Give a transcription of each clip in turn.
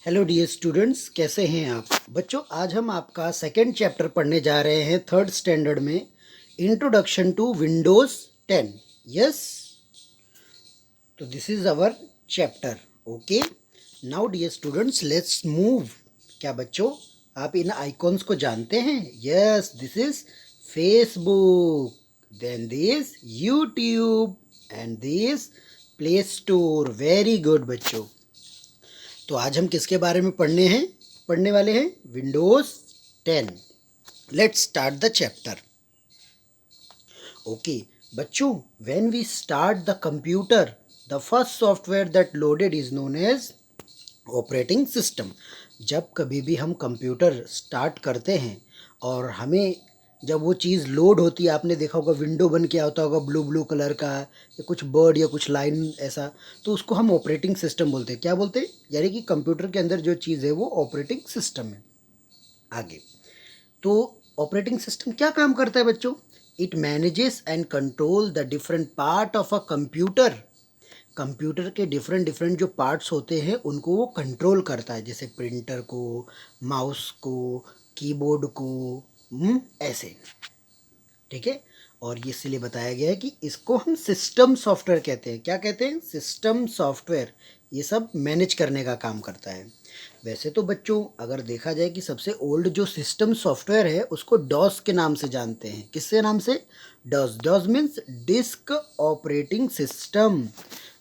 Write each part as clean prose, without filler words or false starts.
Hello dear students, कैसे हैं आप बच्चों। आज हम आपका सेकंड चैप्टर पढ़ने जा रहे हैं थर्ड स्टैंडर्ड में, इंट्रोडक्शन टू विंडोज 10। यस, तो this is our chapter. Okay, now dear students let's move. क्या बच्चों आप इन आइकॉन्स को जानते हैं? Yes, this is Facebook, then this YouTube and this Play Store. Very good बच्चों। तो आज हम किसके बारे में पढ़ने वाले हैं? Windows 10। Let's start the chapter. Okay बच्चों, when we start the computer, the first software that loaded is known as operating system. जब कभी भी हम कंप्यूटर स्टार्ट करते हैं और हमें जब वो चीज़ लोड होती है, आपने देखा होगा विंडो बन के आता होगा ब्लू ब्लू कलर का, या कुछ बर्ड या कुछ लाइन ऐसा, तो उसको हम ऑपरेटिंग सिस्टम बोलते हैं। क्या बोलते हैं? यानी कि कंप्यूटर के अंदर जो चीज़ है वो ऑपरेटिंग सिस्टम है। आगे, तो ऑपरेटिंग सिस्टम क्या काम करता है बच्चों? It manages and control the different part of a computer. Computer के डिफरेंट डिफरेंट जो पार्ट्स होते हैं उनको वो कंट्रोल करता है, जैसे प्रिंटर को, माउस को, कीबोर्ड को, ऐसे। ठीक है, और ये इसलिए बताया गया है कि इसको हम सिस्टम सॉफ्टवेयर कहते हैं। क्या कहते हैं? System software. ये सब मैनेज करने का काम करता है। वैसे तो बच्चों अगर देखा जाए कि सबसे ओल्ड जो सिस्टम सॉफ्टवेयर है उसको डॉस के नाम से जानते हैं। किससे नाम से? DOS. DOS means disk operating system.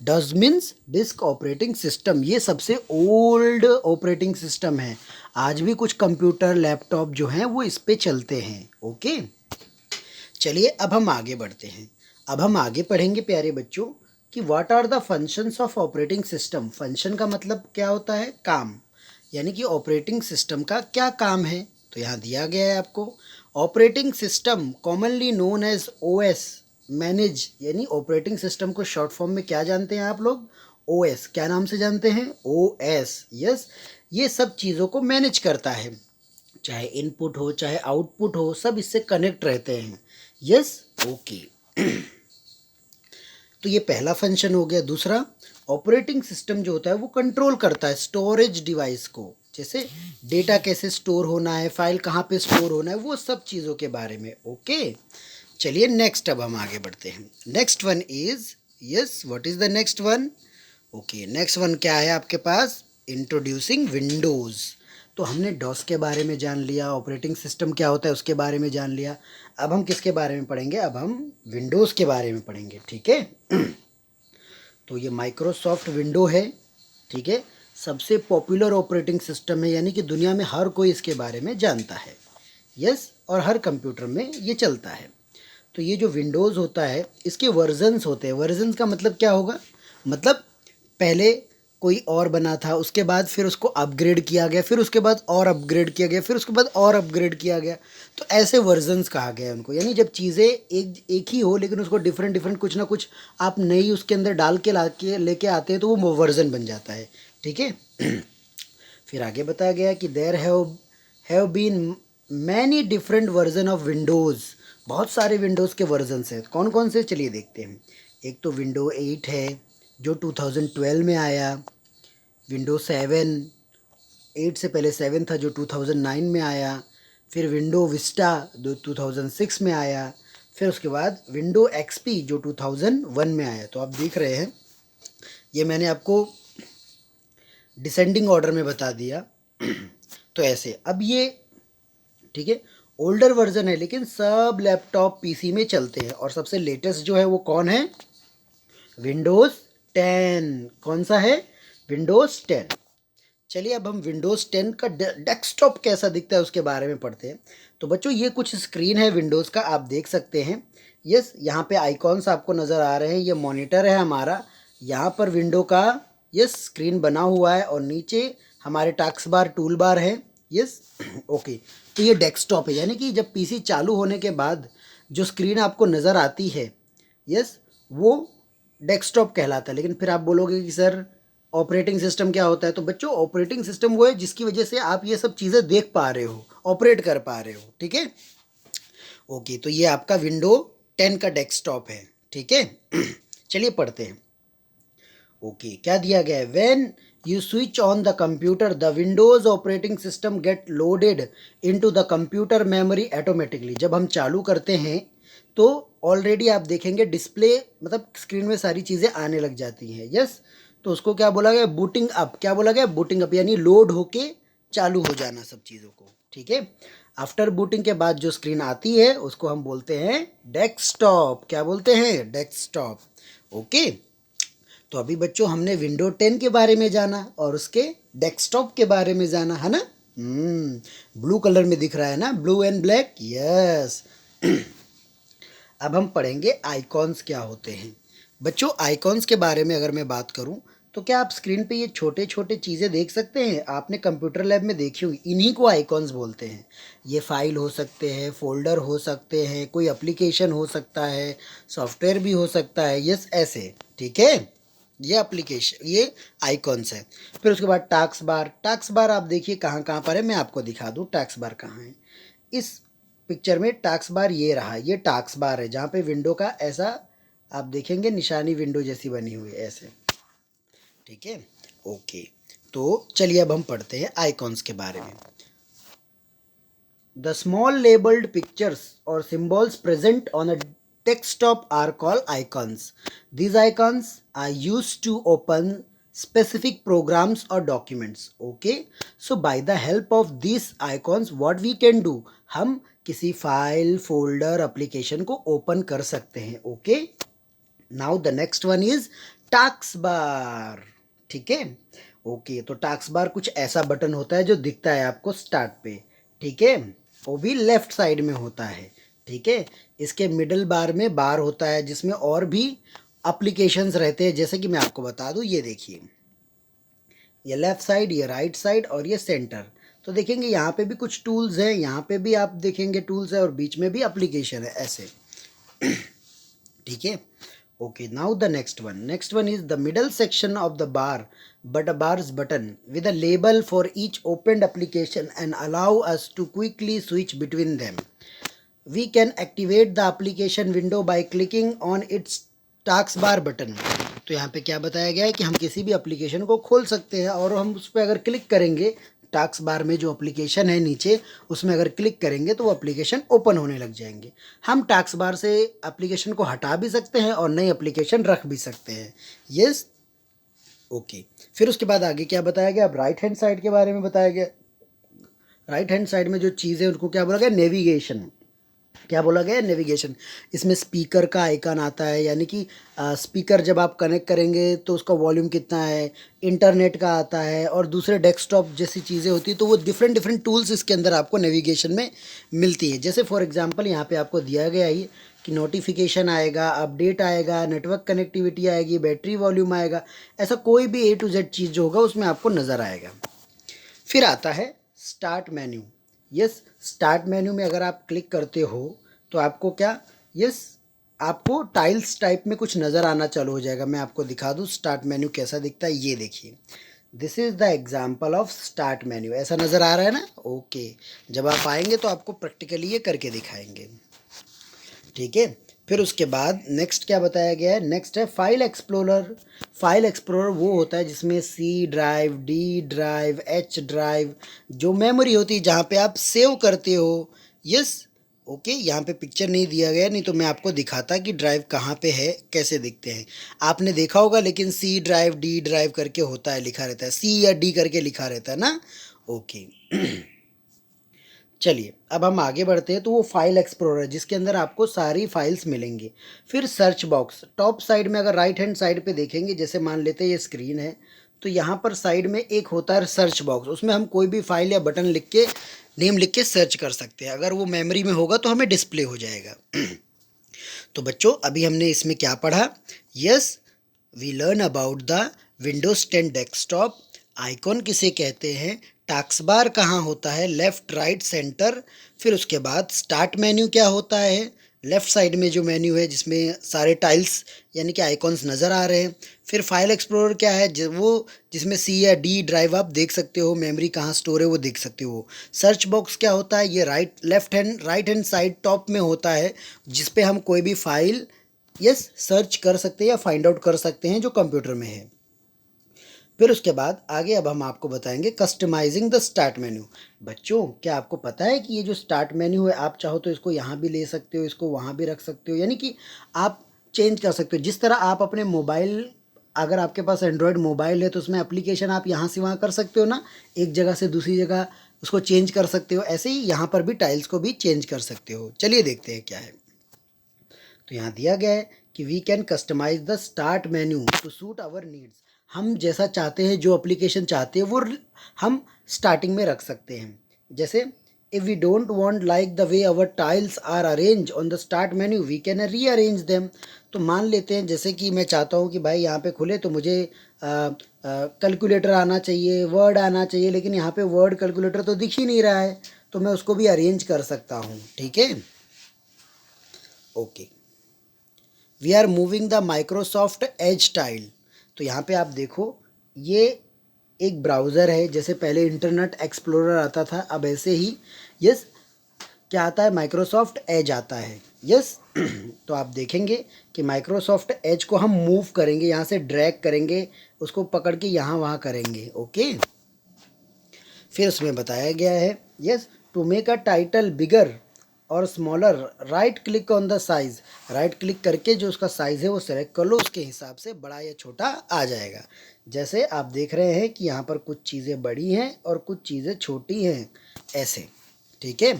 DOS means disk operating system. ये सबसे ओल्ड ऑपरेटिंग सिस्टम है। आज भी कुछ कंप्यूटर लैपटॉप जो हैं वो इस पे चलते हैं। ओके, चलिए अब हम आगे बढ़ते हैं। अब हम आगे पढ़ेंगे प्यारे बच्चों कि what are the functions of operating system. Function का मतलब क्या होता है? काम। यानी कि ऑपरेटिंग सिस्टम का क्या काम है, तो यहाँ दिया गया है आपको। Operating system commonly known as OS manage, यानी ऑपरेटिंग सिस्टम को शॉर्ट फॉर्म में क्या जानते हैं आप लोग? ओएस। क्या नाम से जानते हैं? ओएस। यस, ये सब चीज़ों को मैनेज करता है, चाहे इनपुट हो चाहे आउटपुट हो, सब इससे कनेक्ट रहते हैं। Yes, okay. तो ये पहला फंक्शन हो गया। दूसरा, ऑपरेटिंग सिस्टम जो होता है वो कंट्रोल करता है स्टोरेज डिवाइस को, जैसे डेटा कैसे स्टोर होना है, फाइल कहाँ पे स्टोर होना है, वो सब चीज़ों के बारे में। ओके, चलिए नेक्स्ट अब हम आगे बढ़ते हैं। Next one is, yes, what is the next one? Okay, next one क्या है आपके पास? Introducing Windows. तो हमने डॉस के बारे में जान लिया, ऑपरेटिंग सिस्टम क्या होता है उसके बारे में जान लिया। अब हम किसके बारे में पढ़ेंगे? अब हम विंडोज़ के बारे में पढ़ेंगे। ठीक है, तो ये माइक्रोसॉफ्ट विंडो है। ठीक है, सबसे पॉपुलर ऑपरेटिंग सिस्टम है, यानी कि दुनिया में हर कोई इसके बारे में जानता है। यस, और हर कंप्यूटर में ये चलता है। तो ये जो विंडोज़ होता है इसके वर्जन्स होते हैं। वर्जन्स का मतलब क्या होगा? मतलब पहले कोई और बना था, उसके बाद फिर उसको अपग्रेड किया गया, फिर उसके बाद और अपग्रेड किया गया, फिर उसके बाद और अपग्रेड किया गया। तो ऐसे वर्जन्स कहा गया है उनको। यानी जब चीज़ें एक ही हो लेकिन उसको डिफरेंट डिफरेंट कुछ ना कुछ आप नई उसके अंदर डाल के ला के लेके आते हैं तो वो वर्जन बन जाता है। ठीक है। फिर आगे बताया गया कि there have been many different version of Windows. बहुत सारे विंडोज़ के वर्जन्स हैं। कौन कौन से? चलिए देखते हैं। एक तो विंडो 8 है जो 2012 में आया। विंडो 7, 8 से पहले 7 था जो 2009 में आया। फिर विंडो विस्टा जो 2006 में आया। फिर उसके बाद विंडो एक्सपी जो 2001 में आया। तो आप देख रहे हैं, ये मैंने आपको डिसेंडिंग ऑर्डर में बता दिया। तो ऐसे अब ये, ठीक है, ओल्डर वर्जन है लेकिन सब लैपटॉप पीसी में चलते हैं। और सबसे लेटेस्ट जो है वो कौन है? विंडोज़ 10। कौन सा है? विंडोज़ 10। चलिए अब हम विंडोज़ 10 का डेस्कटॉप कैसा दिखता है उसके बारे में पढ़ते हैं। तो बच्चों ये कुछ स्क्रीन है विंडोज़ का, आप देख सकते हैं। यस, यहाँ पे आइकॉन्स आपको नज़र आ रहे हैं। ये मॉनिटर है हमारा, यहाँ पर विंडो का यस स्क्रीन बना हुआ है, और नीचे हमारे टास्क बार, टूल बार है। Yes, okay. तो ये डेस्कटॉप है, यानी कि जब पीसी चालू होने के बाद जो स्क्रीन आपको नज़र आती है, यस, वो डेस्कटॉप कहलाता है। लेकिन फिर आप बोलोगे कि सर ऑपरेटिंग सिस्टम क्या होता है? तो बच्चों ऑपरेटिंग सिस्टम वो है जिसकी वजह से आप ये सब चीज़ें देख पा रहे हो, ऑपरेट कर पा रहे हो। ठीक है, ओके। तो ये आपका विंडो 10 का डेस्कटॉप है। ठीक है। चलिए पढ़ते हैं। ओके, क्या दिया गया है? When you switch on the computer, the Windows operating system get loaded into the computer memory automatically. जब हम चालू करते हैं तो ऑलरेडी आप देखेंगे डिस्प्ले मतलब स्क्रीन में सारी चीज़ें आने लग जाती हैं। यस, तो उसको क्या बोला गया, बूटिंग अप। क्या बोला गया, बूटिंग अप, यानी लोड होके चालू हो जाना सब चीज़ों को। ठीक है, आफ्टर बूटिंग के बाद जो स्क्रीन आती है उसको हम बोलते हैं डेस्कटॉप। क्या बोलते हैं, डेस्कटॉप। ओके, तो अभी बच्चों हमने विंडो 10 के बारे में जाना और उसके डेस्कटॉप के बारे में जाना, है ना। ब्लू कलर में दिख रहा है ना, ब्लू एंड ब्लैक, यस। अब हम पढ़ेंगे आइकॉन्स क्या होते हैं। बच्चों आइकॉन्स के बारे में अगर मैं बात करूं तो क्या आप स्क्रीन पे ये छोटे छोटे चीज़ें देख सकते हैं, आपने कंप्यूटर लैब में देखी होगी, इन्हीं को आइकॉन्स बोलते हैं। ये फाइल हो सकते हैं, फोल्डर हो सकते हैं, कोई एप्लीकेशन हो सकता है, सॉफ्टवेयर भी हो सकता है, यस ऐसे। ठीक है, ये एप्लीकेशन, ये आइकॉन्स है। फिर उसके बाद टास्क बार। टास्क बार आप देखिए कहाँ कहाँ पर है, मैं आपको दिखा दूँ टास्क बार कहाँ है। इस पिक्चर में टास्क बार ये रहा, ये टास्क बार है जहाँ पे विंडो का ऐसा आप देखेंगे निशानी विंडो जैसी बनी हुई है ऐसे। ठीक है, ओके, तो चलिए अब हम पढ़ते हैं आइकॉन्स के बारे में। द स्मॉल लेबल्ड पिक्चर्स और symbols present on a desktop are called icons. These icons are used to open specific programs or documents. Okay, so by the help of these icons what we can do, हम किसी file folder application को open कर सकते हैं। Okay, now the next one is task bar. ठीक है, okay, तो task bar कुछ ऐसा बटन होता है जो दिखता है आपको स्टार्ट पे। ठीक है, वो भी लेफ्ट साइड में होता है। ठीक है, इसके मिडल बार में बार होता है जिसमें और भी एप्लीकेशंस रहते हैं, जैसे कि मैं आपको बता दूं, ये देखिए, ये लेफ्ट साइड, ये राइट साइड और ये सेंटर। तो देखेंगे यहाँ पे भी कुछ टूल्स हैं, यहाँ पे भी आप देखेंगे टूल्स है और बीच में भी एप्लीकेशन है ऐसे। ठीक है, okay, now the next one is the middle section of the bar, but a bar's button with a label for each opened application and allow us to quickly switch between them. We can activate the application window by clicking on its taskbar button. तो यहाँ पे क्या बताया गया है कि हम किसी भी एप्लीकेशन को खोल सकते हैं और हम उस पर अगर क्लिक करेंगे, टास्क बार में जो एप्लीकेशन है नीचे उसमें अगर क्लिक करेंगे तो वो एप्लीकेशन ओपन होने लग जाएंगे। हम टास्क बार से एप्लीकेशन को हटा भी सकते हैं और नई एप्लीकेशन रख भी सकते हैं। यस, ओके, फिर उसके बाद आगे क्या बताया गया, अब राइट हैंड साइड के बारे में बताया गया। राइट हैंड साइड में जो चीज़ है उनको क्या बोला गया, नेविगेशन। क्या बोला गया, नेविगेशन। इसमें स्पीकर का आइकन आता है, यानी कि स्पीकर जब आप कनेक्ट करेंगे तो उसका वॉल्यूम कितना है, इंटरनेट का आता है और दूसरे डेस्कटॉप जैसी चीज़ें होती है, तो वो डिफरेंट डिफरेंट टूल्स इसके अंदर आपको नेविगेशन में मिलती है। जैसे फॉर एग्जांपल यहाँ पे आपको दिया गया है कि नोटिफिकेशन आएगा, अपडेट आएगा, नेटवर्क कनेक्टिविटी आएगी, बैटरी वॉल्यूम आएगा, ऐसा कोई भी A to Z चीज़ जो होगा उसमें आपको नज़र आएगा। फिर आता है start menu. Yes, start menu में अगर आप क्लिक करते हो तो आपको क्या, यस, आपको टाइल्स टाइप में कुछ नज़र आना चालू हो जाएगा। मैं आपको दिखा दूँ स्टार्ट मेन्यू कैसा दिखता है, ये देखिए, this is the example of start menu. ऐसा नज़र आ रहा है ना, ओके। जब आप आएंगे तो आपको प्रैक्टिकली ये करके दिखाएंगे। ठीक है, फिर उसके बाद नेक्स्ट क्या बताया गया है, नेक्स्ट है फाइल एक्सप्लोरर। फाइल एक्सप्लोरर वो होता है जिसमें C drive, D drive, H drive, जो मेमोरी होती है जहाँ पे आप सेव करते हो। यस, ओके, यहाँ पे पिक्चर नहीं दिया गया, नहीं तो मैं आपको दिखाता कि ड्राइव कहाँ पे है, कैसे दिखते हैं। आपने देखा होगा, लेकिन C ड्राइव, D ड्राइव करके होता है, लिखा रहता है, C या D करके लिखा रहता है ना। ओके चलिए अब हम आगे बढ़ते हैं। तो वो फाइल एक्सप्लोरर जिसके अंदर आपको सारी फाइल्स मिलेंगी। फिर सर्च बॉक्स, टॉप साइड में अगर राइट हैंड साइड पे देखेंगे, जैसे मान लेते हैं ये स्क्रीन है, तो यहाँ पर साइड में एक होता है सर्च बॉक्स, उसमें हम कोई भी फाइल या बटन लिख के, नेम लिख के सर्च कर सकते हैं। अगर वो मेमोरी में होगा तो हमें डिस्प्ले हो जाएगा। तो बच्चों अभी हमने इसमें क्या पढ़ा, yes, we learn about the Windows 10 desktop. Icon किसे कहते हैं, टास्क बार कहाँ होता है, लेफ़्ट राइट सेंटर। फिर उसके बाद स्टार्ट मेन्यू क्या होता है, लेफ़्ट साइड में जो मेन्यू है जिसमें सारे टाइल्स यानी कि आइकॉन्स नज़र आ रहे हैं। फिर फाइल एक्सप्लोरर क्या है, वो जिसमें C या D ड्राइव आप देख सकते हो, मेमोरी कहाँ स्टोर है वो देख सकते हो। सर्च बॉक्स क्या होता है, ये राइट हैंड साइड टॉप में होता है, जिस पे हम कोई भी फाइल, यस, सर्च कर सकते हैं या फाइंड आउट कर सकते हैं जो कंप्यूटर में है। फिर उसके बाद आगे अब हम आपको बताएंगे कस्टमाइजिंग द स्टार्ट मेन्यू। बच्चों, क्या आपको पता है कि ये जो स्टार्ट मेन्यू है, आप चाहो तो इसको यहाँ भी ले सकते हो, इसको वहाँ भी रख सकते हो, यानी कि आप चेंज कर सकते हो। जिस तरह आप अपने मोबाइल, अगर आपके पास एंड्रॉयड मोबाइल है तो उसमें एप्लीकेशन आप यहाँ से वहाँ कर सकते हो ना, एक जगह से दूसरी जगह उसको चेंज कर सकते हो, ऐसे ही यहाँ पर भी टाइल्स को भी चेंज कर सकते हो। चलिए देखते हैं क्या है। तो यहाँ दिया गया है कि we can customize the start menu to suit our needs. हम जैसा चाहते हैं, जो एप्लीकेशन चाहते हैं वो हम स्टार्टिंग में रख सकते हैं। जैसे if we don't want like the way our tiles are arrange on the start menu we can rearrange them. तो मान लेते हैं जैसे कि मैं चाहता हूँ कि भाई यहाँ पे खुले तो मुझे कैलकुलेटर आना चाहिए, वर्ड आना चाहिए, लेकिन यहाँ पे वर्ड कैलकुलेटर तो दिख ही नहीं रहा है, तो मैं उसको भी अरेंज कर सकता हूँ। ठीक है, okay. We are moving the Microsoft Edge tile. तो यहाँ पे आप देखो, ये एक ब्राउज़र है, जैसे पहले इंटरनेट एक्सप्लोरर आता था, अब ऐसे ही यस क्या आता है, माइक्रोसॉफ्ट एज आता है। यस तो आप देखेंगे कि माइक्रोसॉफ्ट एज को हम मूव करेंगे, यहाँ से ड्रैग करेंगे, उसको पकड़ के यहाँ वहाँ करेंगे। ओके, फिर उसमें बताया गया है yes to make a title bigger और smaller right click on the size. Right click करके जो उसका साइज़ है वो सेलेक्ट कर लो, उसके हिसाब से बड़ा या छोटा आ जाएगा। जैसे आप देख रहे हैं कि यहाँ पर कुछ चीज़ें बड़ी हैं और कुछ चीज़ें छोटी हैं, ऐसे। ठीक है,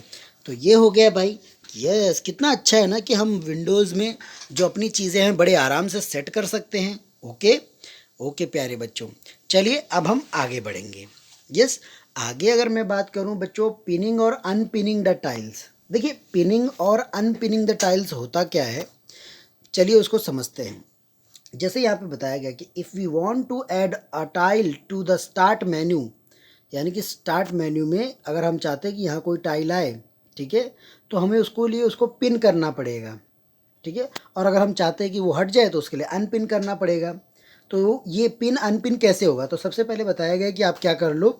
तो ये हो गया भाई। यस, कितना अच्छा है ना कि हम विंडोज़ में जो अपनी चीज़ें हैं बड़े आराम से सेट कर सकते हैं। ओके ओके प्यारे बच्चों, चलिए अब हम आगे बढ़ेंगे। यस, आगे अगर मैं बात करूं बच्चों, पिनिंग और अनपिनिंग द टाइल्स। देखिए, पिनिंग और अनपिनिंग द टाइल्स होता क्या है, चलिए उसको समझते हैं। जैसे यहाँ पे बताया गया कि if we want to add a tile to the start menu, यानी कि स्टार्ट मेन्यू में अगर हम चाहते हैं कि यहाँ कोई टाइल आए, ठीक है, तो हमें उसको लिए उसको पिन करना पड़ेगा। ठीक है, और अगर हम चाहते हैं कि वो हट जाए तो उसके लिए अनपिन करना पड़ेगा। तो ये पिन अनपिन कैसे होगा, तो सबसे पहले बताया गया कि आप क्या कर लो,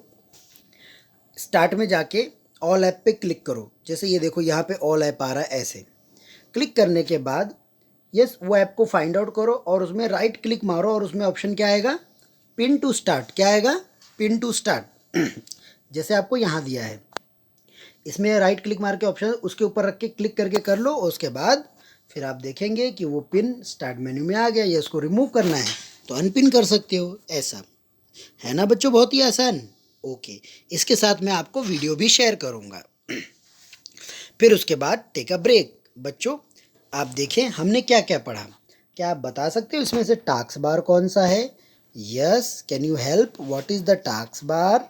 स्टार्ट में जाके ऑल ऐप पे क्लिक करो। जैसे ये देखो यहाँ पे ऑल ऐप आ रहा है, ऐसे क्लिक करने के बाद यस वो ऐप को फाइंड आउट करो और उसमें राइट क्लिक मारो और उसमें ऑप्शन क्या आएगा, पिन टू स्टार्ट। क्या आएगा, पिन टू स्टार्ट जैसे आपको यहाँ दिया है, इसमें राइट क्लिक मार के ऑप्शन उसके ऊपर रख के क्लिक करके कर लो, और उसके बाद फिर आप देखेंगे कि वो पिन स्टार्ट मेन्यू में आ गया। या इसको रिमूव करना है तो अनपिन कर सकते हो, ऐसा है ना बच्चों, बहुत ही आसान। ओके, इसके साथ मैं आपको वीडियो भी शेयर करूँगा। फिर उसके बाद टेक अ ब्रेक। बच्चों, आप देखें हमने क्या क्या पढ़ा, क्या आप बता सकते हो इसमें से टास्क बार कौन सा है? Yes, can you help, what is the task bar?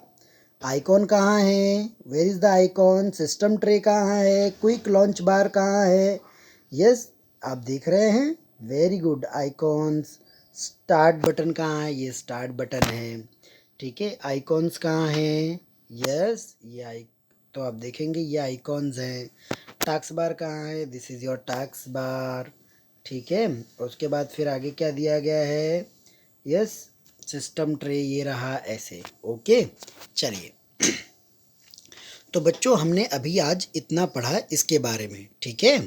Icon कहाँ है, where is the icon? System tray कहाँ है? क्विक लॉन्च बार कहाँ है? यस, आप देख रहे हैं, very good. Icons, start button कहाँ है? ये स्टार्ट बटन है। ठीक है, आइकॉन्स कहाँ हैं? यस, ये तो आप देखेंगे ये आइकॉन्स हैं। टास्क बार कहाँ है? This is your task bar. ठीक है, उसके बाद फिर आगे क्या दिया गया है? यस, सिस्टम ट्रे ये रहा, ऐसे। ओके, चलिए तो बच्चों हमने अभी आज इतना पढ़ा इसके बारे में। ठीक है,